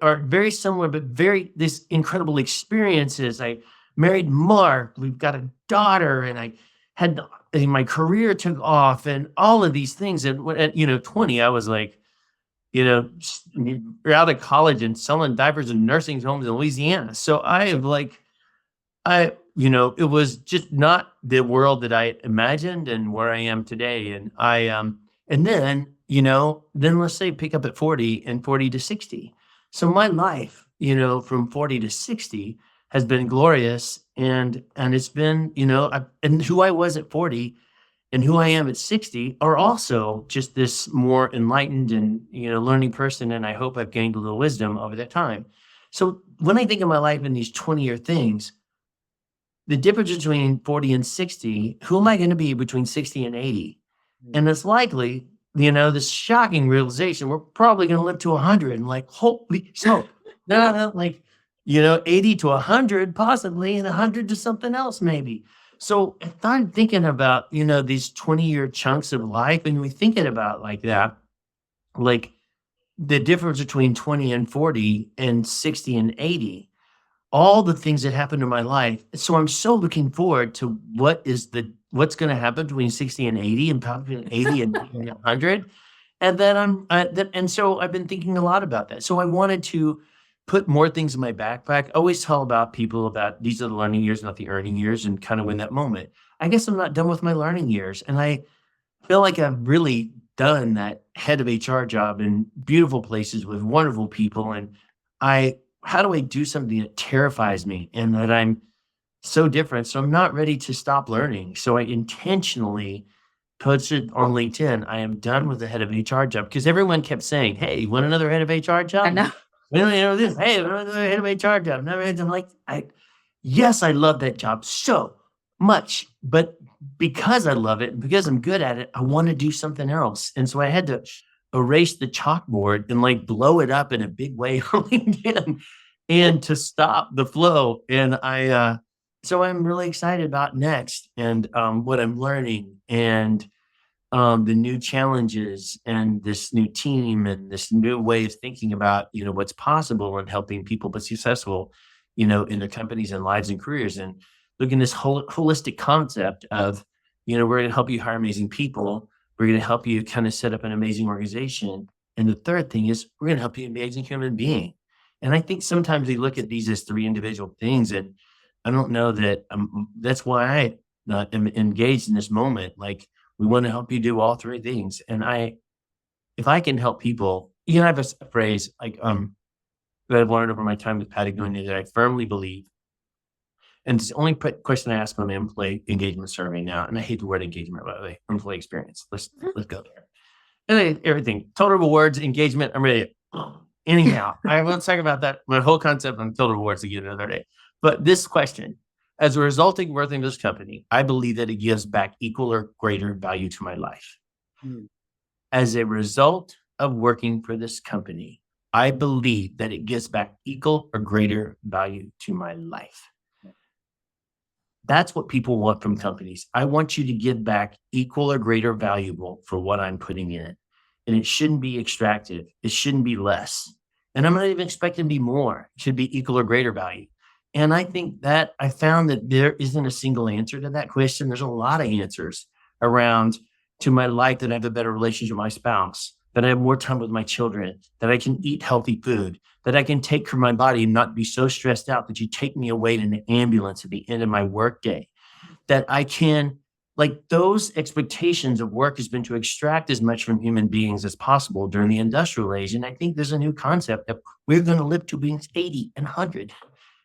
are very similar, but this incredible experiences. I married Mark. We've got a daughter, and I had my career took off, and all of these things. And at 20, I was like, you're out of college and selling diapers in nursing homes in Louisiana. So it was just not the world that I imagined and where I am today. And then let's say pick up at 40 and 40 to 60. So my life, from 40 to 60 has been glorious. And it's been, and who I was at 40 and who I am at 60 are also just this more enlightened and, learning person. And I hope I've gained a little wisdom over that time. So when I think of my life in these 20-year things, the difference between 40 and 60, who am I going to be between 60 and 80? And it's likely, this shocking realization, we're probably going to live to 100 and like, holy smoke. No, like, 80 to 100 possibly, and 100 to something else maybe. So if I'm thinking about, these 20-year chunks of life, and we think it about like that, like the difference between 20 and 40 and 60 and 80, all the things that happened in my life. So I'm so looking forward to what's going to happen between 60 and 80 and probably 80 and 100. And then and so I've been thinking a lot about that. So I wanted to put more things in my backpack. I always tell about people about these are the learning years, not the earning years, and kind of in that moment. I guess I'm not done with my learning years. And I feel like I've really done that head of HR job in beautiful places with wonderful people. And how do I do something that terrifies me and that I'm so different? So I'm not ready to stop learning. So I intentionally posted on LinkedIn, I am done with the head of HR job, because everyone kept saying, hey, you want another head of HR job? I know. We don't know this. Hey, another head of HR job. I'm like, yes, I love that job so much, but because I love it, and because I'm good at it, I want to do something else. And so I had to erase the chalkboard and like blow it up in a big way on LinkedIn and to stop the flow. And so I'm really excited about next and what I'm learning and the new challenges and this new team and this new way of thinking about, what's possible and helping people be successful, in their companies and lives and careers. And look in this holistic concept of, we're going to help you hire amazing people. We're going to help you kind of set up an amazing organization. And the third thing is we're going to help you be an amazing human being. And I think sometimes we look at these as three individual things. And I don't know that that's why I am engaged in this moment. Like, we want to help you do all three things. And if I can help people, I have a phrase like that I've learned over my time with Patagonia that I firmly believe. And it's the only question I ask on the employee engagement survey now. And I hate the word engagement, by the way, employee experience. Let's go there. And everything, total rewards, engagement. I'm ready. Anyhow, I won't talk about that. My whole concept on total rewards again another day. But this question, as a resulting working this company, I believe that it gives back equal or greater value to my life. As a result of working for this company, I believe that it gives back equal or greater value to my life. That's what people want from companies. I want you to give back equal or greater valuable for what I'm putting in. And it shouldn't be extractive. It shouldn't be less. And I'm not even expecting to be more. It should be equal or greater value. And I think that I found that there isn't a single answer to that question. There's a lot of answers around to my life, that I have a better relationship with my spouse, that I have more time with my children, that I can eat healthy food, that I can take care of my body and not be so stressed out that you take me away in an ambulance at the end of my workday, that I can, like, those expectations of work has been to extract as much from human beings as possible during the industrial age. And I think there's a new concept that we're going to live to being 80 and 100.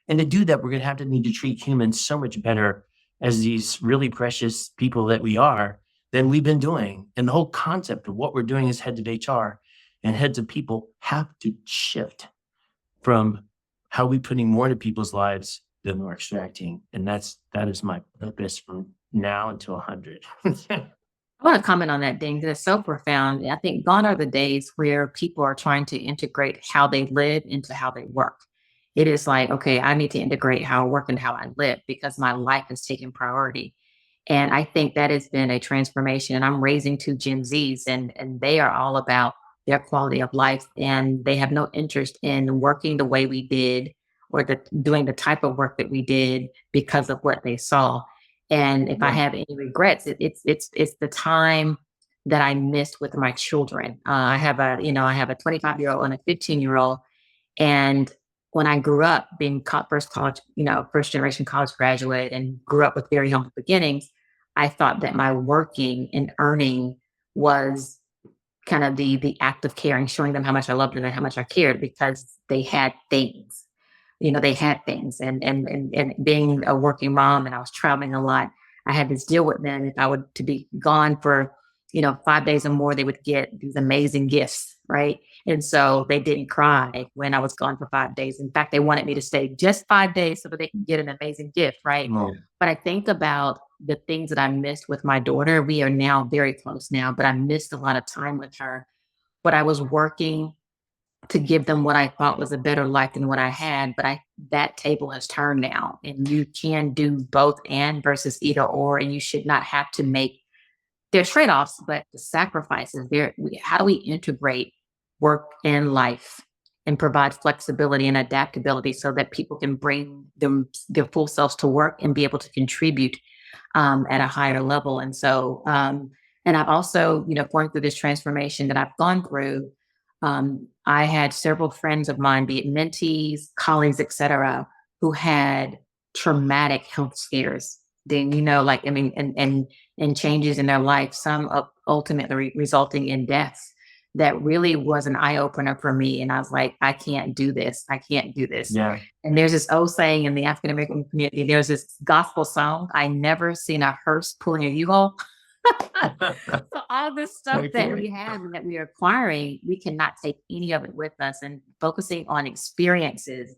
And to do that, we're going to have to need to treat humans so much better as these really precious people that we are than we've been doing. And the whole concept of what we're doing as heads of HR and heads of people have to shift from how we putting more into people's lives than we're extracting. And that is my purpose from now until 100. I want to comment on that, Ding, because it's so profound. I think gone are the days where people are trying to integrate how they live into how they work. It is like, okay, I need to integrate how I work and how I live because my life is taking priority. And I think that has been a transformation. And I'm raising two Gen Zs, and they are all about their quality of life. And they have no interest in working the way we did or doing the type of work that we did because of what they saw. And if I have any regrets, it's the time that I missed with my children. I have a 25-year-old and a 15-year-old. And when I grew up being first generation college graduate and grew up with very humble beginnings, I thought that my working and earning was kind of the act of caring, showing them how much I loved them and how much I cared because they had things. they had things, and being a working mom, and I was traveling a lot. I had to deal with them. If I would to be gone for, 5 days or more, they would get these amazing gifts, right? And so they didn't cry when I was gone for 5 days. In fact, they wanted me to stay just 5 days so that they can get an amazing gift, right? Oh, But I think about the things that I missed with my daughter. We are now very close now, but I missed a lot of time with her. But I was working to give them what I thought was a better life than what I had. But that table has turned now, and you can do both and versus either or, and you should not have to make there's trade-offs, but the sacrifices there. How do we integrate work and life and provide flexibility and adaptability so that people can bring their full selves to work and be able to contribute at a higher level? And so, and I've also, going through this transformation that I've gone through, I had several friends of mine, be it mentees, colleagues, et cetera, who had traumatic health scares. Then, and changes in their life, some ultimately resulting in deaths. That really was an eye opener for me. And I was like, I can't do this. I can't do this. yeah. And there's this old saying in the African American community, there's this gospel song, I never seen a hearse pulling a U-Haul. So all this stuff that we have and that we are acquiring, we cannot take any of it with us. And focusing on experiences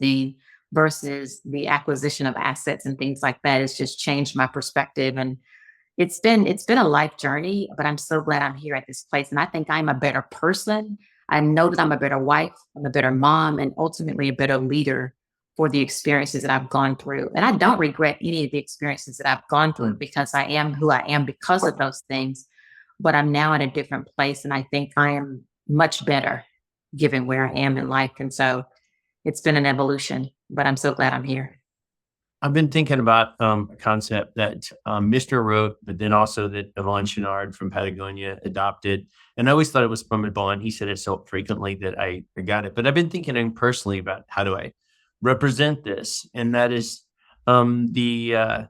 versus the acquisition of assets and things like that has just changed my perspective. And it's been a life journey, but I'm so glad I'm here at this place. And I think I'm a better person. I know that I'm a better wife, I'm a better mom, and ultimately a better leader for the experiences that I've gone through. And I don't regret any of the experiences that I've gone through, because I am who I am because of those things. But I'm now in a different place, and I think I am much better given where I am in life. And so it's been an evolution, but I'm so glad I'm here. I've been thinking about a concept that Mr. wrote, but then also that Yvonne Chouinard from Patagonia adopted. And I always thought it was from Yvonne. He said it so frequently that I forgot it. But I've been thinking personally about how do I represent this, and that is the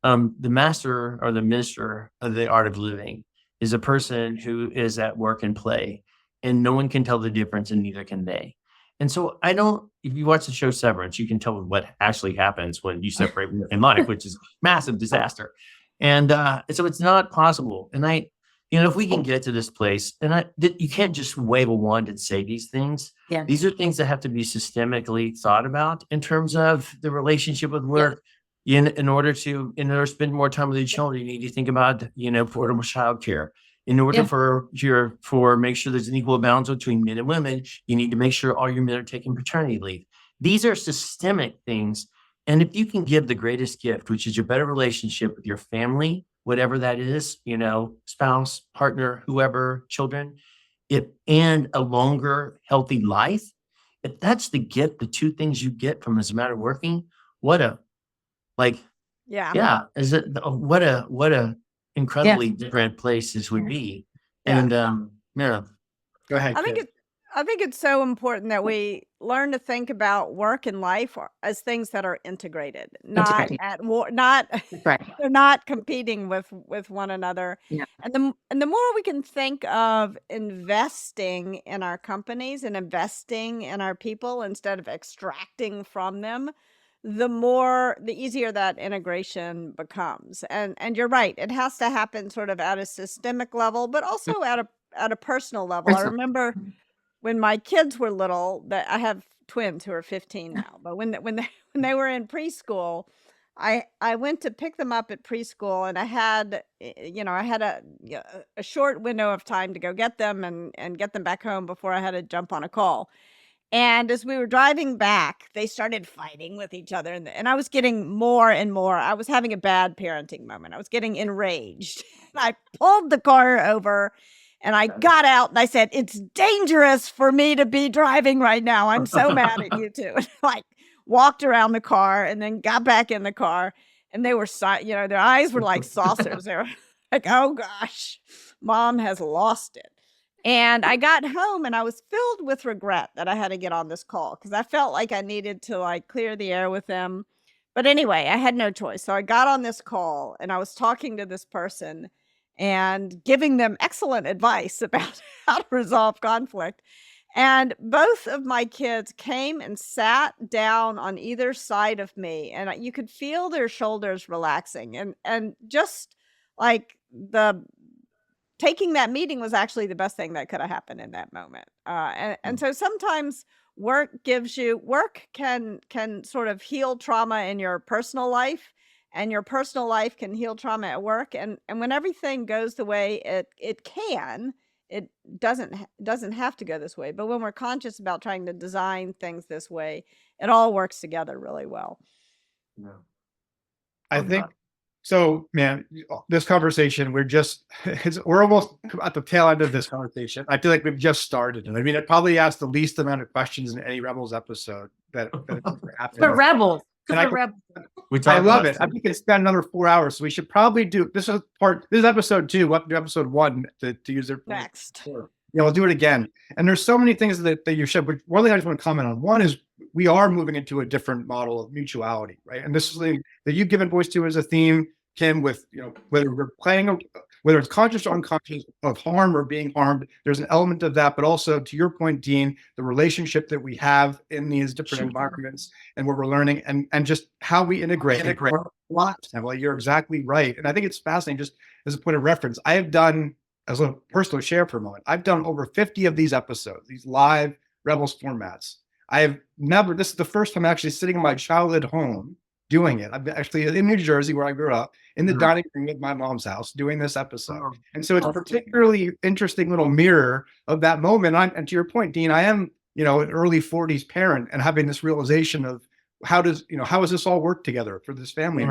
master or the minister of the art of living is a person who is at work and play, and no one can tell the difference, and neither can they. And so if you watch the show Severance, you can tell what actually happens when you separate work and life, which is massive disaster. And so it's not possible. And if we can get to this place, and you can't just wave a wand and say these things. Yeah. These are things that have to be systemically thought about in terms of the relationship with work. In order to spend more time with your children, you need to think about, portable childcare. In order for make sure there's an equal balance between men and women, you need to make sure all your men are taking paternity leave. These are systemic things. And if you can give the greatest gift, which is your better relationship with your family, whatever that is, spouse, partner, whoever, children, and a longer, healthy life, if that's the gift, the two things you get from this matter of working, what a incredibly different place this would be. Yeah. And Go ahead. I think it's so important that we learn to think about work and life as things that are integrated, not Integrated. at war, not Right. they're not competing with one another. Yeah. And the more we can think of investing in our companies and investing in our people instead of extracting from them, the easier that integration becomes. And you're right, it has to happen sort of at a systemic level, but also at a personal level. I Personal. remember when my kids were little, that I have twins who are 15 now, but when they were in preschool, I went to pick them up at preschool, and I had a short window of time to go get them and get them back home before I had to jump on a call. And as we were driving back, they started fighting with each other, and I was getting more and more. I was having a bad parenting moment. I was getting enraged. I pulled the car over, and I got out, and I said, "It's dangerous for me to be driving right now. I'm so mad at you two." And walked around the car, and then got back in the car, and they were, their eyes were like saucers. They were like, "Oh gosh, mom has lost it." And I got home, and I was filled with regret that I had to get on this call, because I felt like I needed to clear the air with them. But anyway, I had no choice. So I got on this call, and I was talking to this person and giving them excellent advice about how to resolve conflict. And both of my kids came and sat down on either side of me, and you could feel their shoulders relaxing. And just like taking that meeting was actually the best thing that could have happened in that moment. And so sometimes work can sort of heal trauma in your personal life, and your personal life can heal trauma at work. And when everything goes the way it can, it doesn't have to go this way. But when we're conscious about trying to design things this way, it all works together really well. I think so, man. This conversation, we're almost at the tail end of this conversation. I feel like we've just started, and I mean, it probably asked the least amount of questions in any Rebels episode that happened. The rebels. And The rebels. I love it. I think we could spend another 4 hours. So we should probably do this is episode 2. We'll do episode 1 to use it Next. Yeah, we'll do it again. And there's so many things that you should, but one thing I just want to comment on. One is we are moving into a different model of mutuality, right? And this is the that you've given voice to as a theme, Kim, with whether we're playing, whether it's conscious or unconscious of harm or being harmed, there's an element of that, but also to your point, Dean, the relationship that we have in these different environments and what we're learning and just how we integrate. Well, you're exactly right. And I think it's fascinating, just as a point of reference, I have done, as a personal share for a moment, I've done over 50 of these episodes, these live Rebels formats. This is the first time I'm actually sitting in my childhood home doing it. I'm actually in New Jersey, where I grew up, in the dining room of my mom's house doing this episode. And so it's a particularly interesting little mirror of that moment. And to your point, Dean, I am, an early 40s parent and having this realization of how does this all work together for this family?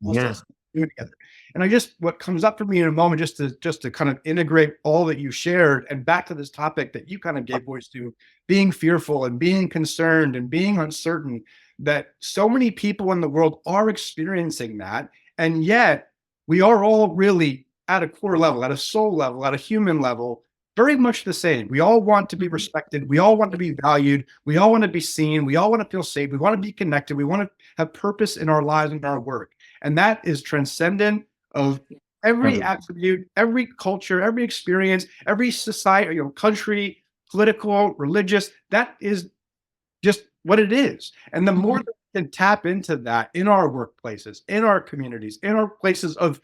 Yes. Together. And what comes up for me in a moment, just to kind of integrate all that you shared and back to this topic that you kind of gave voice to, being fearful and being concerned and being uncertain, that so many people in the world are experiencing that. And yet we are all really at a core level, at a soul level, at a human level, very much the same. We all want to be respected. We all want to be valued. We all want to be seen. We all want to feel safe. We want to be connected. We want to have purpose in our lives and our work. And that is transcendent of every attribute, every culture, every experience, every society, country, political, religious. That is just what it is. And the more that we can tap into that in our workplaces, in our communities, in our places of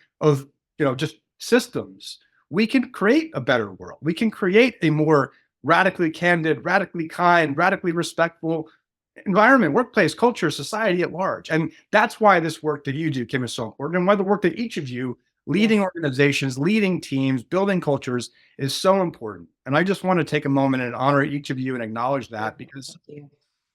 just systems, we can create a better world. We can create a more radically candid, radically kind, radically respectful environment, workplace, culture, society at large. And that's why this work that you do, Kim, is so important, and why the work that each of you leading organizations, leading teams, building cultures is so important. And I just want to take a moment and honor each of you and acknowledge that, because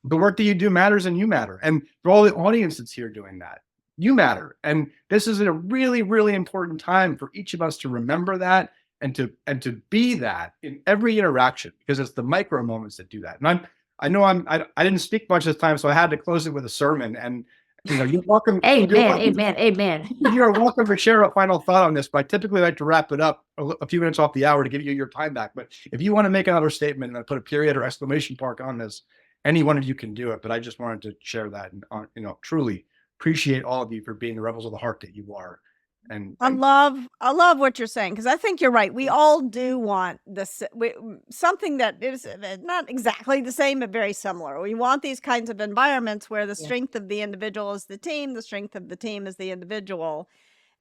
the work that you do matters and you matter. And for all the audience that's here doing that, you matter. And this is a really, really important time for each of us to remember that and to be that in every interaction, because it's the micro moments that do that. And I didn't speak much this time, so I had to close it with a sermon. And you're welcome. Amen. You're welcome to share a final thought on this, but I typically like to wrap it up a few minutes off the hour to give you your time back. But if you want to make another statement and I put a period or exclamation mark on this, any one of you can do it. But I just wanted to share that and truly appreciate all of you for being the rebels of the heart that you are. And I love what you're saying, because I think you're right. We all do want this something that is not exactly the same, but very similar. We want these kinds of environments where the strength of the individual is the team, the strength of the team is the individual.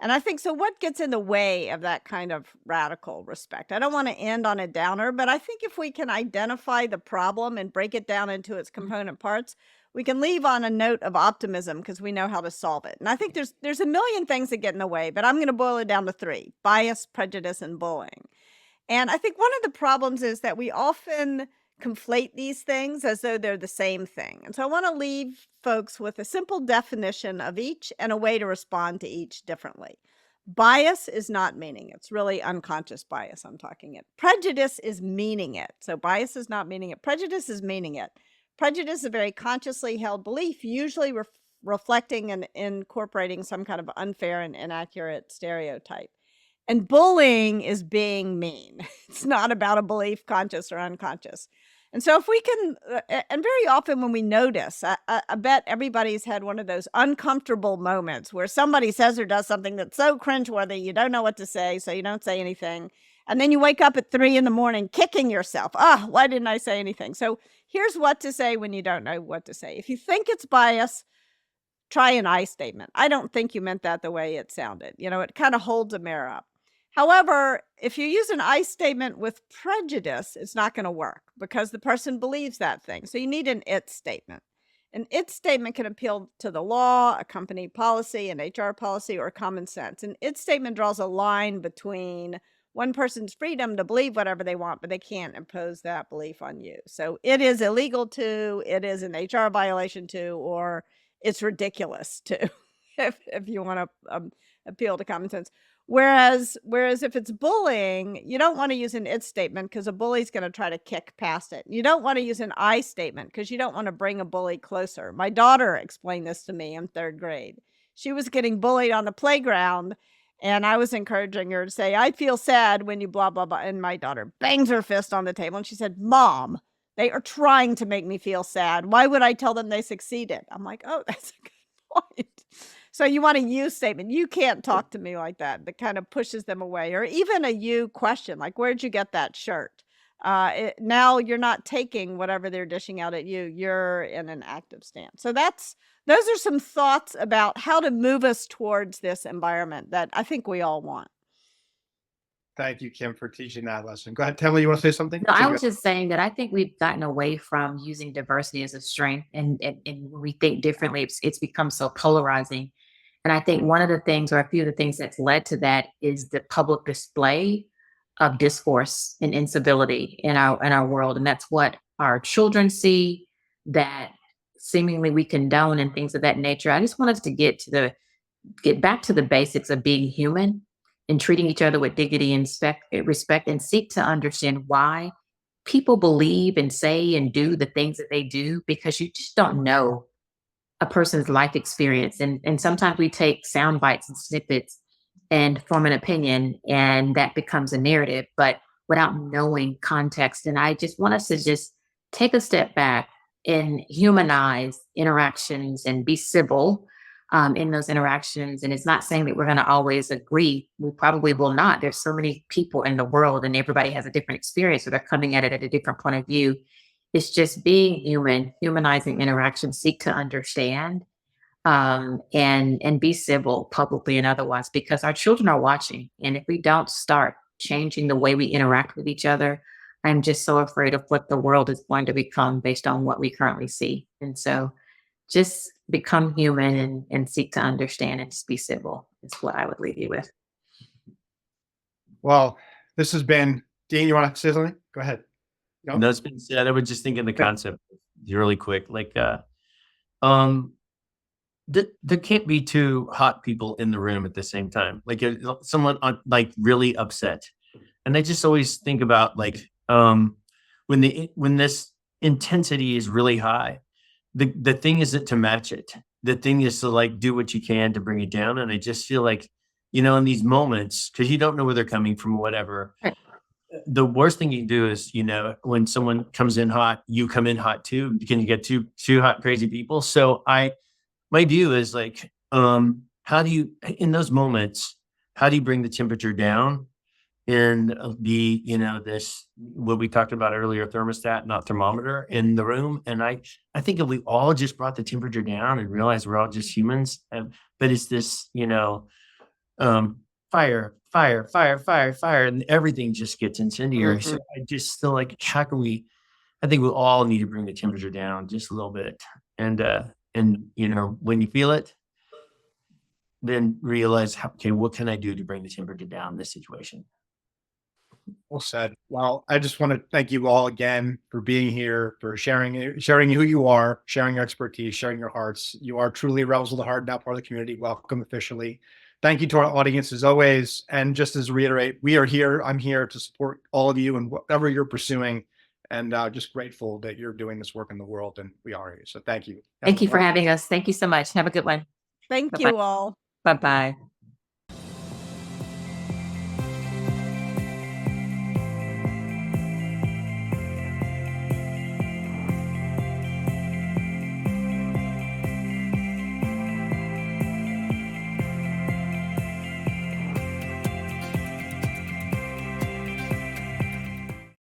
And I think so. What gets in the way of that kind of radical respect? I don't want to end on a downer, but I think if we can identify the problem and break it down into its component parts, we can leave on a note of optimism, because we know how to solve it. And I think there's a million things that get in the way, but I'm going to boil it down to 3: bias, prejudice, and bullying. And I think one of the problems is that we often conflate these things as though they're the same thing. And so I want to leave folks with a simple definition of each and a way to respond to each differently. Bias is not meaning. It's really unconscious bias I'm talking it. Prejudice is meaning it. So bias is not meaning it. Prejudice is meaning it. Prejudice is a very consciously held belief, usually reflecting and incorporating some kind of unfair and inaccurate stereotype. And bullying is being mean. It's not about a belief, conscious or unconscious. And so if we can, and very often when we notice, I bet everybody's had one of those uncomfortable moments where somebody says or does something that's so cringeworthy, you don't know what to say, so you don't say anything. And then you wake up at 3 a.m. kicking yourself. Ah, why didn't I say anything? So here's what to say when you don't know what to say. If you think it's bias, try an I statement. I don't think you meant that the way it sounded. It kind of holds a mirror up. However, if you use an I statement with prejudice, it's not going to work because the person believes that thing. So you need an it statement. An it statement can appeal to the law, a company policy, an HR policy, or common sense. An it statement draws a line between one person's freedom to believe whatever they want, but they can't impose that belief on you. So it is illegal to, it is an HR violation to, or it's ridiculous to, if you want to appeal to common sense. Whereas if it's bullying, you don't want to use an it statement because a bully's going to try to kick past it. You don't want to use an I statement because you don't want to bring a bully closer. My daughter explained this to me in 3rd grade. She was getting bullied on the playground, and I was encouraging her to say, I feel sad when you blah, blah, blah. And my daughter bangs her fist on the table, and she said, Mom, they are trying to make me feel sad. Why would I tell them they succeeded? I'm like, oh, that's a good point. So you want a you statement. You can't talk to me like that. That kind of pushes them away. Or even a you question, like, where'd you get that shirt? Now you're not taking whatever they're dishing out at you. You're in an active stance. So those are some thoughts about how to move us towards this environment that I think we all want. Thank you, Kim, for teaching that lesson. Go ahead, Tamla, you want to say something? No, I was just saying that I think we've gotten away from using diversity as a strength, and when we think differently, it's become so polarizing. And I think one of the things, or a few of the things that's led to that, is the public display of discourse and incivility in our world, and that's what our children see, that seemingly we condone and things of that nature. I just wanted to get back to the basics of being human and treating each other with dignity and respect, and seek to understand why people believe and say and do the things that they do, because you just don't know a person's life experience. And sometimes we take sound bites and snippets and form an opinion, and that becomes a narrative, but without knowing context. And I just want us to just take a step back and humanize interactions and be civil in those interactions. And it's not saying that we're going to always agree. We probably will not. There's so many people in the world, and everybody has a different experience, so they're coming at it at a different point of view. It's just being human, humanizing interactions, seek to understand, and be civil publicly and otherwise, because our children are watching. And if we don't start changing the way we interact with each other, I'm just so afraid of what the world is going to become based on what we currently see. And so just become human and seek to understand and just be civil is what I would leave you with. Well, this has been, Dean, you want to say something? Go ahead. No? And that's been said. I was just thinking the concept really quick, like, there can't be two hot people in the room at the same time. Like someone like really upset. And I just always think about like, when this intensity is really high, the thing isn't to match it. The thing is to like do what you can to bring it down. And I just feel like, in these moments, because you don't know where they're coming from, whatever. Right. The worst thing you can do is, when someone comes in hot, you come in hot too. Can you get two hot, crazy people? So my view is like, how do you, in those moments, how do you bring the temperature down and be, this, what we talked about earlier, thermostat, not thermometer in the room. And I think if we all just brought the temperature down and realized we're all just humans, but it's this, fire, and everything just gets incendiary. Mm-hmm. So I just feel like, how can we, I think we all need to bring the temperature down just a little bit. And when you feel it, then realize, okay, what can I do to bring the temperature down in this situation? Well said. Well, I just want to thank you all again for being here, for sharing who you are, sharing your expertise, sharing your hearts. You are truly Rebels of the Heart, now part of the community. Welcome officially. Thank you to our audience as always. And just as reiterate, we are here. I'm here to support all of you and whatever you're pursuing. And just grateful that you're doing this work in the world, and we are here. So thank you. Thank you for having us. Thank you so much. Have a good one. Thank Bye-bye. you all. Bye-bye.